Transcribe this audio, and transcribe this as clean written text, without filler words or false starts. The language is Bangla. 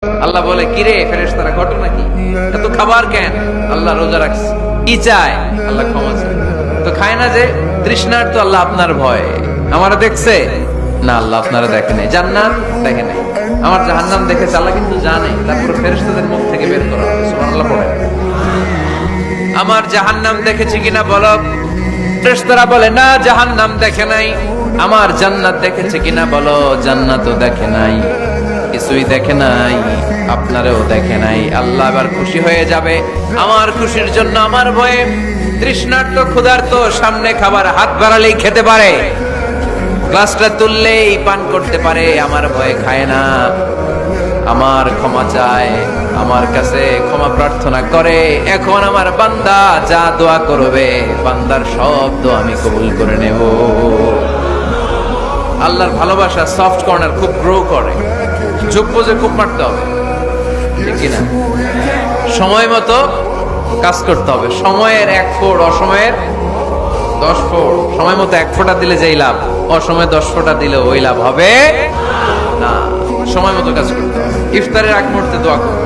আল্লাহ বলে, কিরে ফেরেশতারা, ঘটনা কি? এত খাবার কেন? আল্লাহ রোজা রাখছে। কি চায়? আল্লাহ ক্ষমা চায়। তো খায় না যে তৃষ্ণার, তো আল্লাহ আপনার ভয়। আমারা দেখছে না, আল্লাহ আপনারা দেখে নাই। জান্নাত দেখে নাই, আমার জাহান্নাম দেখেছে আল্লাহ কিন্তু জানে। তারপরে ফেরেশতাদের মুখ থেকে বের করা হবে। সুবহানাল্লাহ পড়ে। আমার জাহান্নাম দেখেছি কিনা বলো। ফেরেশতারা বলে, না জাহান্নাম দেখে নাই। আমার জান্নাত দেখেছে কিনা বলো। জান্নাতও দেখে নাই, কিছুই দেখে নাই, আপনারেও দেখে নাই। আল্লাহ এবার খুশি হয়ে যাবে। আমার খুশির জন্য আমার ভয়ে তৃষ্ণার্ত ক্ষুধার্ত সামনে খাবার হাত বাড়ালেই খেতে পারে, গ্লাসটা তুললেই পান করতে পারে, আমার ভয়ে খায় না। আমার ক্ষমা চায়, আমার কাছে ক্ষমা প্রার্থনা করে। এখন আমার বান্দা যা দোয়া করবে, বান্দার সব দোয়া আমি কবুল করে নেব। আল্লাহর ভালোবাসা সফট কর্নার খুব গ্রো করে। যোগ্য যে খুব মারতে হবে, ঠিক কিনা? সময় মতো কাজ করতে হবে। সময়ের 1 ফোঁট, অসময়ের 10 ফোঁট। সময় মতো 1 ফোঁটা দিলে যেই লাভ, অসময়ে 10 ফোঁটা দিলে ওই লাভ হবে না। সময় মতো কাজ করতে হবে। ইফতারের আগ মুহূর্তে দোয়া করতে